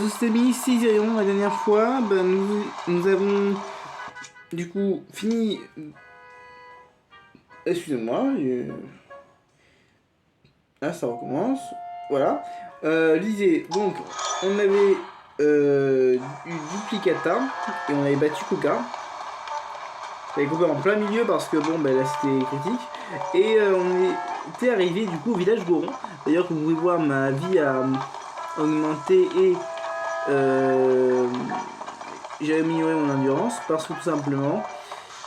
sous cette mini-série la dernière fois, nous avons du coup fini. Excusez-moi. Ah, ça recommence. Voilà. Lisez, donc on avait eu Duplicata et on avait battu Coca. On avait coupé en plein milieu parce que bon, là c'était critique. Et on était arrivé du coup au village Goron. D'ailleurs, comme vous pouvez voir, ma vie a augmenté et j'ai amélioré mon endurance parce que tout simplement,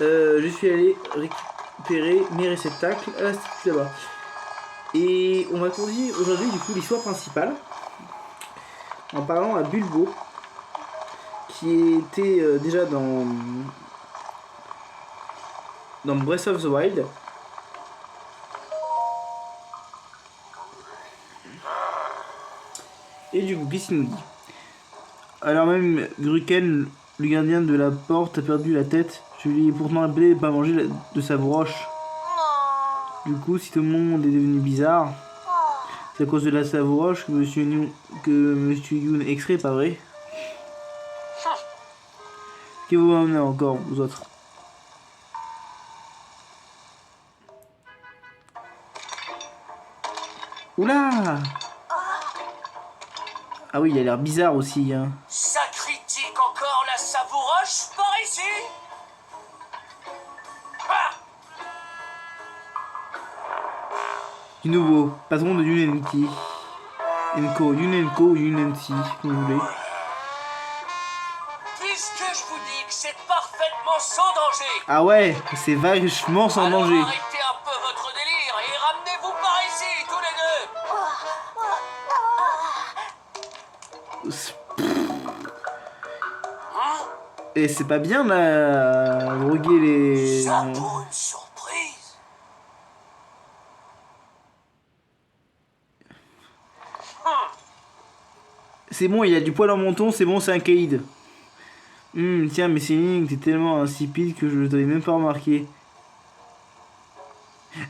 je suis allé récupérer mes réceptacles à l'institut là-bas. Et on va continuer aujourd'hui du coup l'histoire principale en parlant à Bulbo qui était déjà dans Breath of the Wild. Et du coup, qu'est-ce qu'il nous dit? Alors même Gruken, le gardien de la porte, a perdu la tête. Je lui ai pourtant appelé de pas manger de sa broche. Du coup, si tout le monde est devenu bizarre, c'est à cause de la savouroche que Monsieur Yoon extrait, pas vrai? Que vous m'emmenez encore, vous autres? Oula! Ah oui, il a l'air bizarre aussi, hein. Ça critique encore la savouroche par ici? Ah! Du nouveau, patron de Yunenki. Yunenko ou Yunensi, comme vous voulez. Puisque je vous dis que c'est parfaitement sans danger. Ah ouais, c'est vachement sans Alors danger. arrêtez un peu votre délire et ramenez-vous par ici, tous les deux. Et c'est pas bien là, droguer les... Ça pour une surprise. C'est bon, il a du poil en menton, c'est bon, c'est un caïd. Tiens, mais c'est Link, t'es tellement insipide que je ne t'avais même pas remarqué.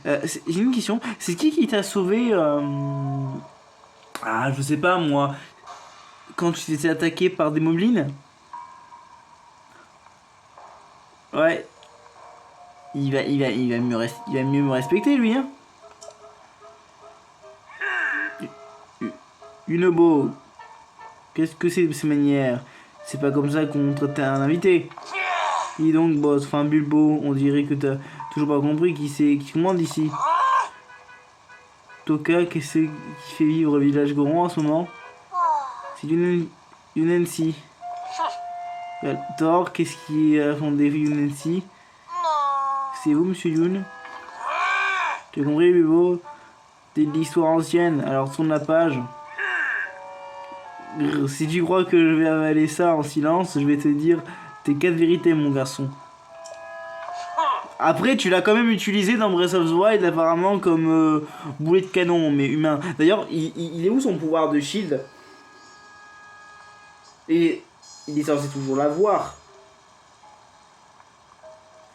J'ai une question, c'est qui t'a sauvé Ah, je sais pas moi, quand tu t'étais attaqué par des moblins? Ouais. Il va mieux me respecter lui, hein. Unobo, qu'est-ce que c'est ces manières? C'est pas comme ça qu'on traite un invité. Dis donc, boss, enfin Bulbo, on dirait que t'as toujours pas compris qui commande ici. Toka, qu'est-ce qui fait vivre le village Goron en ce moment? C'est Yunensi. Thor, qu'est-ce qui a fondé Yunensi? C'est vous, monsieur Yoon? Tu as compris, Bulbo? C'est de l'histoire ancienne, alors tourne la page. Si tu crois que je vais avaler ça en silence, je vais te dire tes 4 vérités, mon garçon. Après, tu l'as quand même utilisé dans Breath of the Wild, apparemment, comme boulet de canon, mais humain. D'ailleurs, il est où son pouvoir de shield? Et il est censé toujours l'avoir.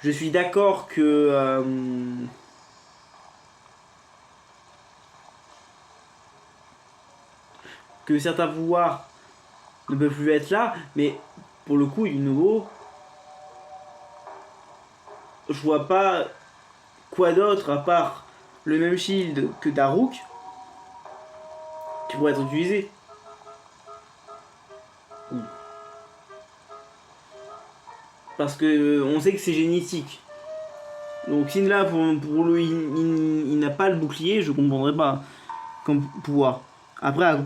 Je suis d'accord que certains pouvoirs ne peuvent plus être là, mais pour le coup, du nouveau, je vois pas quoi d'autre à part le même shield que Daruk qui pourrait être utilisé. Parce que on sait que c'est génétique. Donc si là pour lui il n'a pas le bouclier, je comprendrais pas comme pouvoir. Après à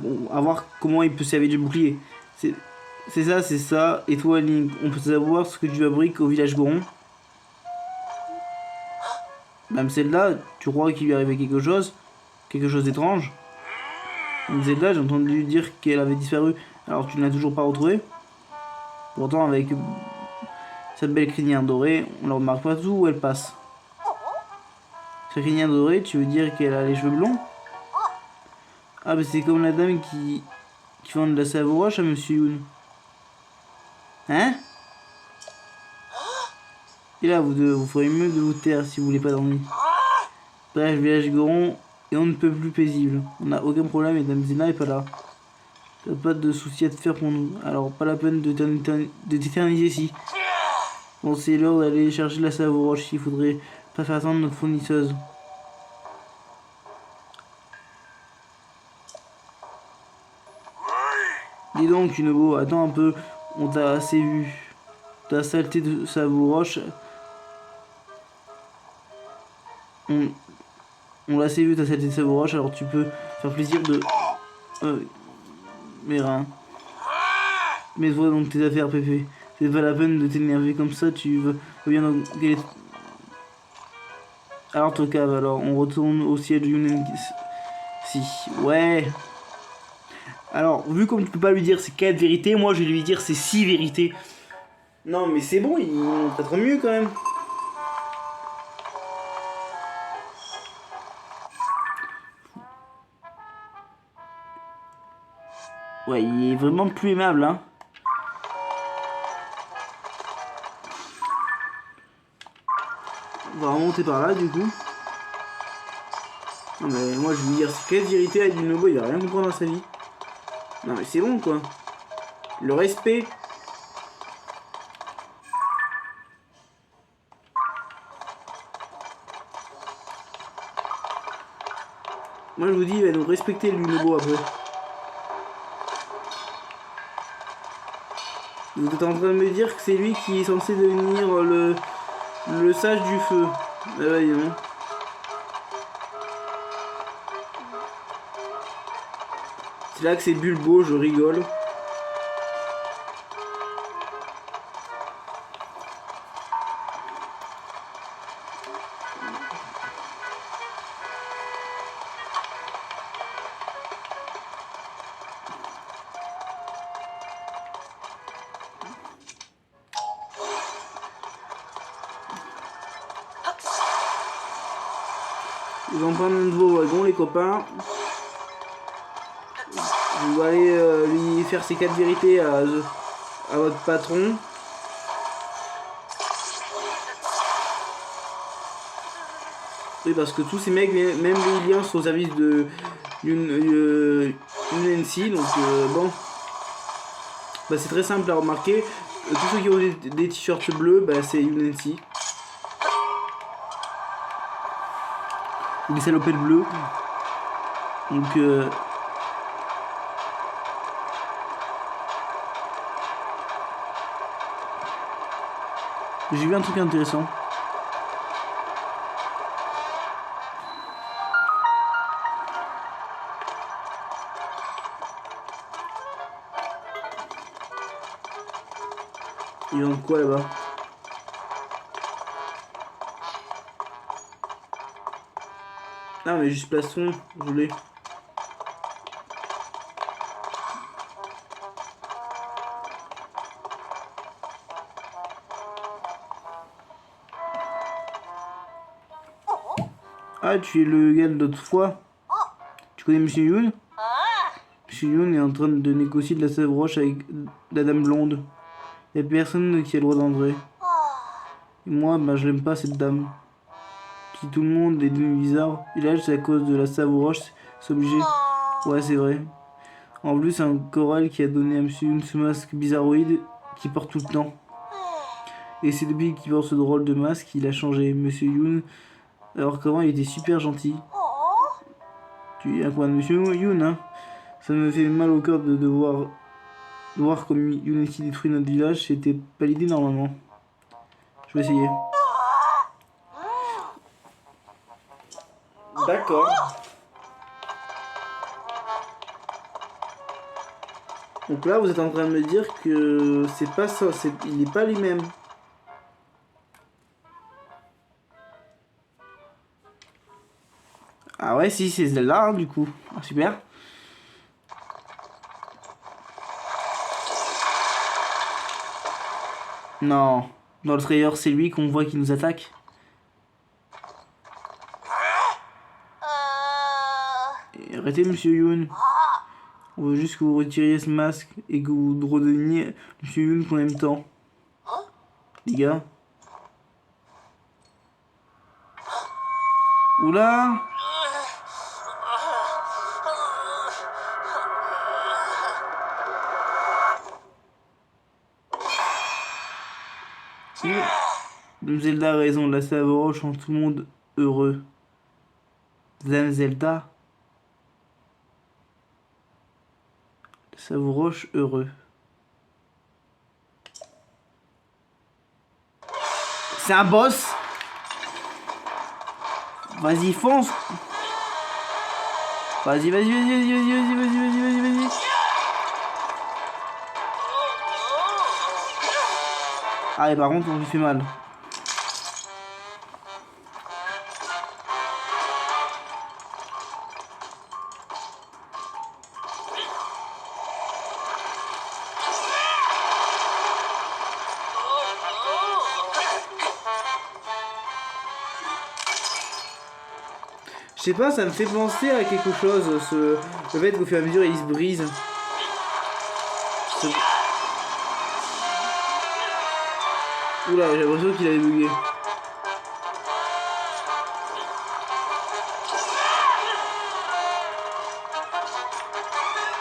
voir comment il peut servir du bouclier. C'est ça. Et toi Link, on peut savoir ce que tu fabriques au village Goron? Même celle-là, tu crois qu'il lui arrivait quelque chose d'étrange? Zelda, j'ai entendu dire qu'elle avait disparu. Alors tu ne l'as toujours pas retrouvée? Pourtant avec cette belle crinière dorée, on ne remarque pas tout où elle passe. Cette crinière dorée, tu veux dire qu'elle a les cheveux blonds? Ah bah c'est comme la dame qui vend de la savouroche à Monsieur Yoon. Hein? Et là, vous deux, vous ferez mieux de vous taire si vous voulez pas dormir. Bref, village Goron et on ne peut plus paisible. On n'a aucun problème et Dame Zena est pas là. T'as pas de soucis à te faire pour nous. Alors, pas la peine de t'éterniser ici. Bon, c'est l'heure d'aller chercher la Savoroche. Il faudrait pas faire attendre notre fournisseuse. Dis donc, Kunobo, attends un peu. On t'a assez vu. Ta saleté de Savoroche. On l'a assez vu, ta saleté de Savoroche. Alors, tu peux faire plaisir de... mes reins. Mets-toi dans tes affaires, Pépé. C'est pas la peine de t'énerver comme ça, tu vas bien dans... Alors, Tocave, alors, on retourne au siège du Yunen... Si, ouais. Alors, vu comme tu peux pas lui dire c'est 4 vérités, moi je vais lui dire c'est 6 vérités. Non, mais c'est bon, il peut être mieux quand même. Ouais, il est vraiment plus aimable, hein. On va remonter par là, du coup. Non, mais moi, je vais lui dire, c'est 4 vérités avec du Nobo, il va rien comprendre dans sa vie. Non, mais c'est bon, quoi. Le respect. Moi, je vous dis, il va nous respecter, le Nobo, après. Vous êtes en train de me dire que c'est lui qui est censé devenir le sage du feu. Ah ouais, non. C'est là que c'est Bulbo, je rigole. Ils vont prendre un nouveau wagon, les copains. On va aller lui faire ses 4 vérités à votre patron. Oui, parce que tous ces mecs, même les Iliens, sont au service de UNC, donc bon. Bah, c'est très simple à remarquer. Tous ceux qui ont des t-shirts bleus, bah, c'est UNC. Des salopettes bleues. Donc j'ai vu un truc intéressant. Il y a quoi là-bas? Ah mais juste plastron, je l'ai. Ah, tu es le gars de l'autre fois. Tu connais Monsieur Yoon? Monsieur Yoon est en train de négocier de la Savoroche avec la dame blonde. Y'a personne qui a le droit d'entrer. Et moi, bah, je l'aime pas cette dame. Si tout le monde est devenu bizarre, et là c'est à cause de la Savoroche, c'est obligé. Ouais, c'est vrai. En plus, c'est un choral qui a donné à Monsieur Yoon ce masque bizarroïde qu'il porte tout le temps. Et c'est depuis qu'il porte ce drôle de masque qu'il a changé. Monsieur Yoon, alors qu'avant il était super gentil. Tu es un coin de Monsieur Yoon, hein. Ça me fait mal au cœur de voir comme Yoon ici détruit notre village. C'était pas l'idée normalement. Je vais essayer. D'accord. Donc là, vous êtes en train de me dire que c'est pas ça, il n'est pas lui-même. Ah ouais, si, c'est celle-là, hein, du coup. Ah, super. Non. Dans le trailer, c'est lui qu'on voit qui nous attaque. Et arrêtez, Monsieur Yoon. On veut juste que vous retiriez ce masque et que vous redeveniez Monsieur Yoon qu'on aime tant. Les gars. Oula. Dame Zelda a raison, la Savoroche rend tout le monde heureux. Dame Zelda, la Savoroche heureux. C'est un boss. Vas-y, fonce. Vas-y, vas-y, vas-y, vas-y, vas-y, vas-y, vas-y, vas-y, vas-y, vas-y. Ah, et par contre, on lui fait mal. Je sais pas, ça me fait penser à quelque chose, le fait qu'au fur et à mesure il se brise. Ce- Oula, j'ai l'impression qu'il avait bugué.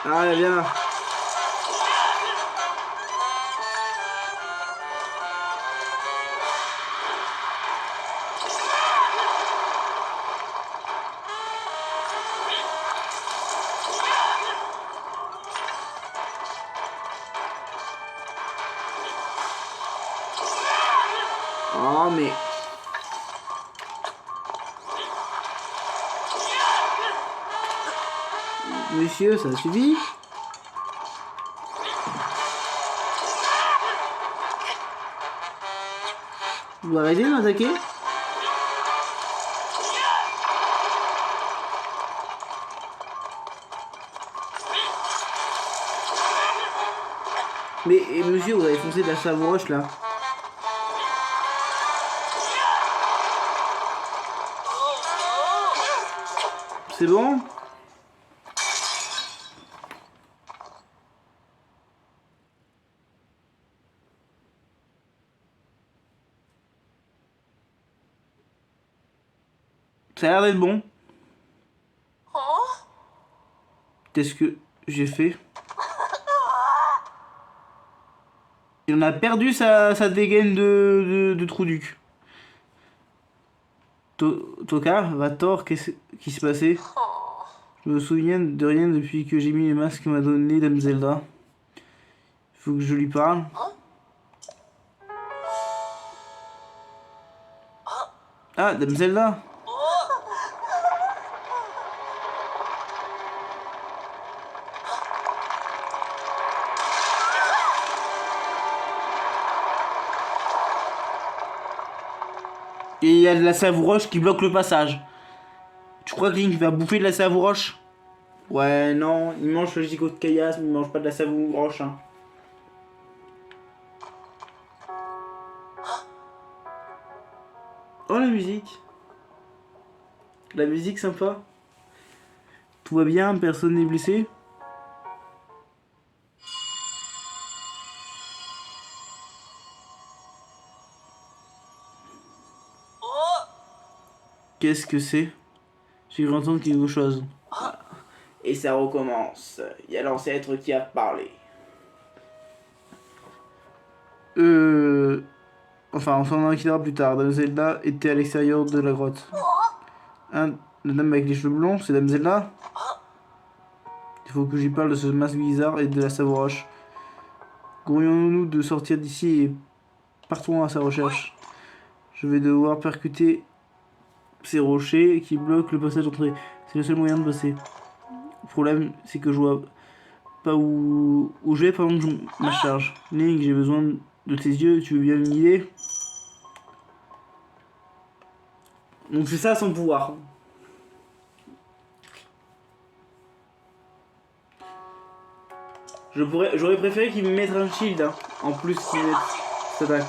Ah, viens là. Oh, mais... Monsieur, ça suffit? Vous arrêtez de m'attaquer? Mais monsieur, vous avez foncé de la Savoroche là. C'est bon? Ça a l'air d'être bon. Qu'est-ce que j'ai fait? Il en a perdu sa dégaine de Trouduc. Toka, Vator, qu'est-ce qui s'est passé? Je me souviens de rien depuis que j'ai mis les masques que m'a donné Dame Zelda. Faut que je lui parle. Ah, Dame Zelda. Et il y a de la savouroche qui bloque le passage. Tu crois que Link va bouffer de la savouroche? Ouais, non, il mange le gigot de caillasse, mais il mange pas de la savouroche. Hein. Oh, la musique. La musique sympa. Tout va bien, personne n'est blessé. Qu'est-ce que c'est? J'ai cru entendre quelque chose. Et ça recommence. Il y a l'ancêtre qui a parlé. Enfin, on s'en inquiétera plus tard. Dame Zelda était à l'extérieur de la grotte. Hein, la dame avec les cheveux blonds, c'est Dame Zelda? Il faut que j'y parle de ce masque bizarre et de la savouroche. Grouillons-nous de sortir d'ici et partons à sa recherche. Je vais devoir percuter ces rochers qui bloquent le passage d'entrée. C'est le seul moyen de passer. Le problème, c'est que je vois pas où je vais pendant que je me charge. Link, j'ai besoin de tes yeux, tu veux bien me guider? Donc c'est ça son pouvoir. J'aurais préféré qu'il me mette un shield, hein, en plus qu'il mette cette attaque.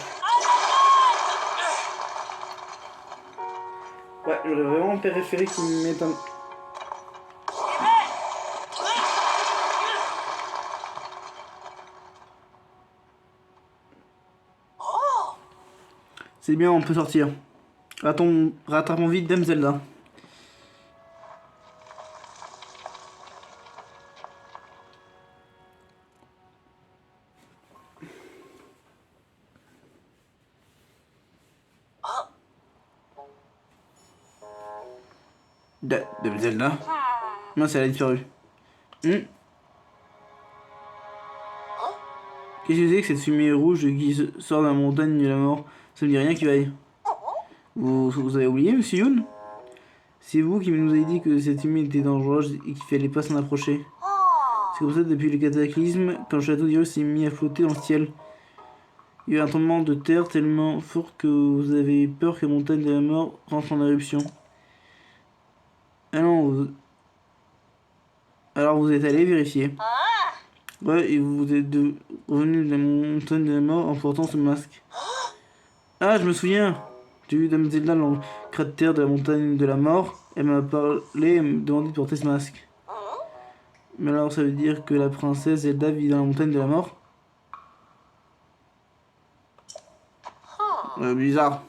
Ouais, j'aurais vraiment préféré qu'il me mette un... C'est bien, on peut sortir. Rattrapons vite Dame Zelda. De Zelda. Non, elle a disparu. Qu'est-ce que c'est que cette fumée rouge qui sort de la montagne de la mort? Ça me dit rien qui vaille. Vous avez oublié, monsieur Youn? C'est vous qui nous avez dit que cette fumée était dangereuse et qu'il fallait pas s'en approcher. C'est comme ça depuis le cataclysme, quand le château d'Hyrule s'est mis à flotter dans le ciel. Il y a eu un tremblement de terre tellement fort que vous avez peur que la montagne de la mort rentre en éruption. Alors vous êtes allé vérifier. Ouais, et vous êtes revenu de la montagne de la mort en portant ce masque. Ah, je me souviens. J'ai vu Dame Zelda dans le cratère de la montagne de la mort. Elle m'a parlé et m'a demandé de porter ce masque. Mais alors ça veut dire que la princesse Zelda vit dans la montagne de la mort? Bizarre.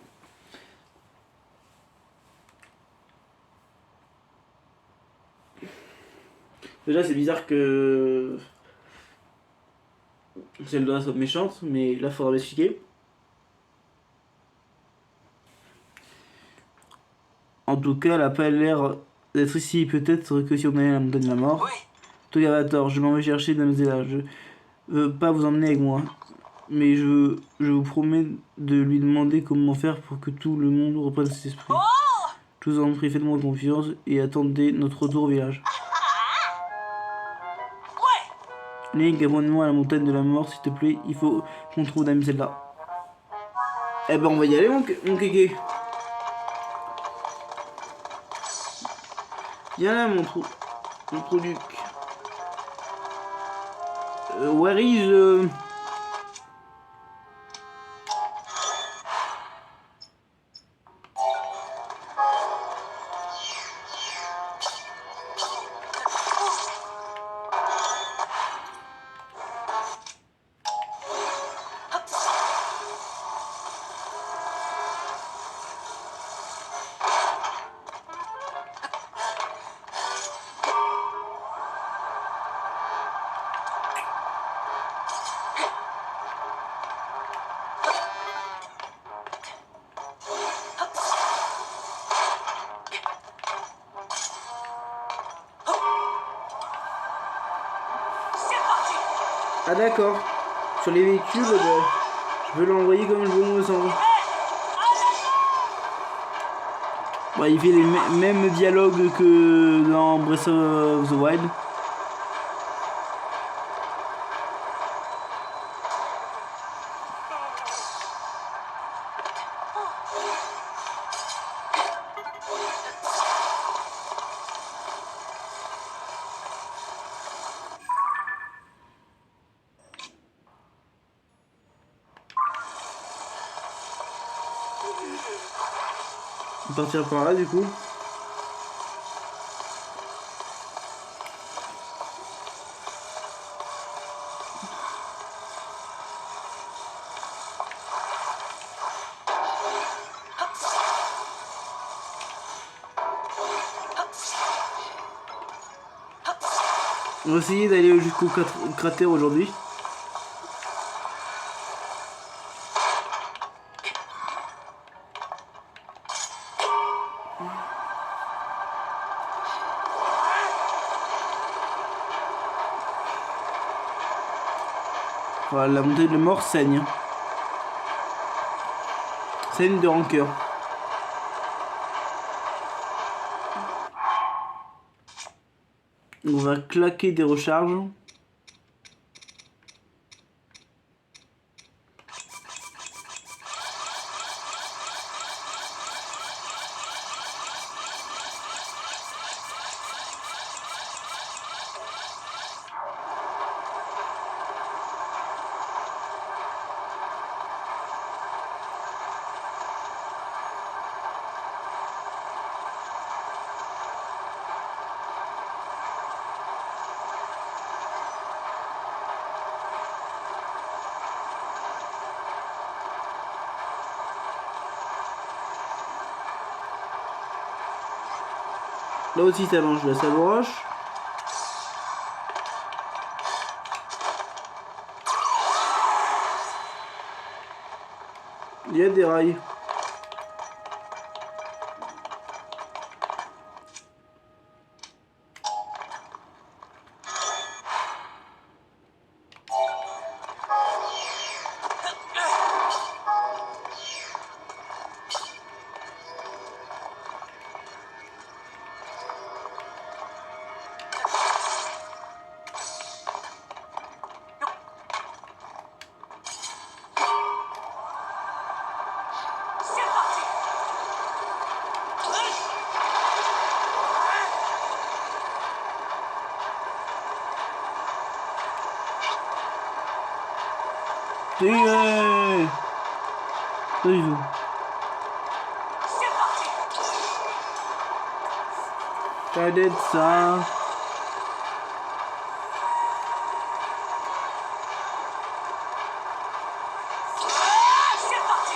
Déjà c'est bizarre que Zelda soit méchante, mais là faudra m'expliquer. En tout cas, elle a pas l'air d'être ici. Peut-être que si on allait à la montagne de la mort. Oui. Togabator, je m'en vais chercher Dame Zelda. Je veux pas vous emmener avec moi. Mais je vous promets de lui demander comment faire pour que tout le monde reprenne ses esprits. Je vous en prie, faites-moi confiance et attendez notre retour au village. Ouais. Link, abonne-moi à la montagne de la mort, s'il te plaît. Il faut qu'on trouve Dame Zelda. Eh ben, on va y aller, mon kéké. Viens là, mon trou Luc. Where is... Ah d'accord. Sur les véhicules, je peux l'envoyer comme je veux, me semble. Bah, il fait les mêmes dialogues que dans Breath of the Wild. On va partir par là du coup. On va essayer d'aller jusqu'au cratère aujourd'hui. Voilà, la montée de mort saigne. Saigne de rancœur. On va claquer des recharges. Là aussi ça mange la sabroche. Il y a des rails. Tirez. Pas du tout. C'est parti. T'as d'être ça. C'est parti.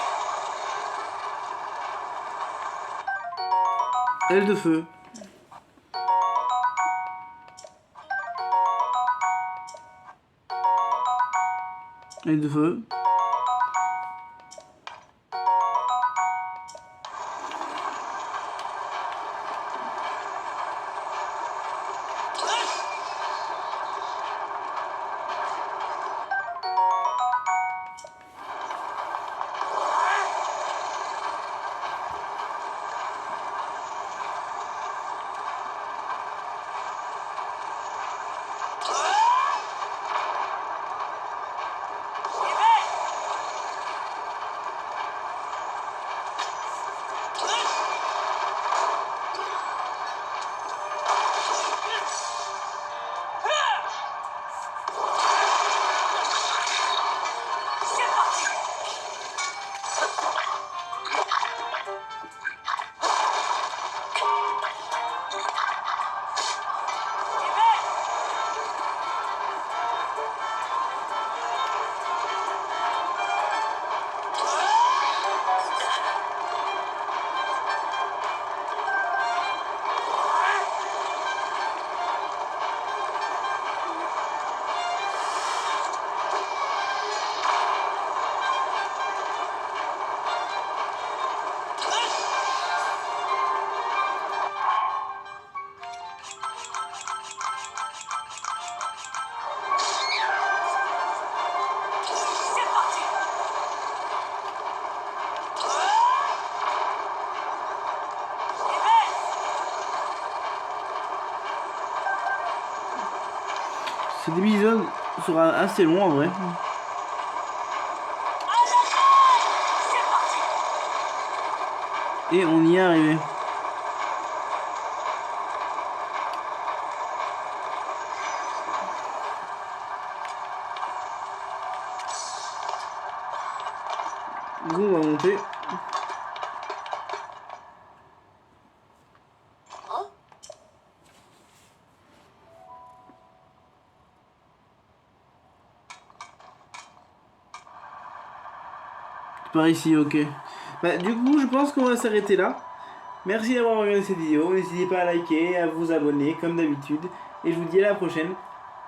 Aile de feu. Aile de feu. Cet épisode sera assez long en vrai. Et on y est arrivé. Du coup, on va monter. Par ici, ok. Bah, du coup, je pense qu'on va s'arrêter là. Merci d'avoir regardé cette vidéo. N'hésitez pas à liker, à vous abonner comme d'habitude. Et je vous dis à la prochaine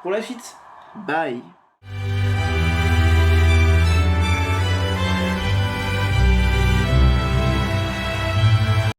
pour la suite. Bye.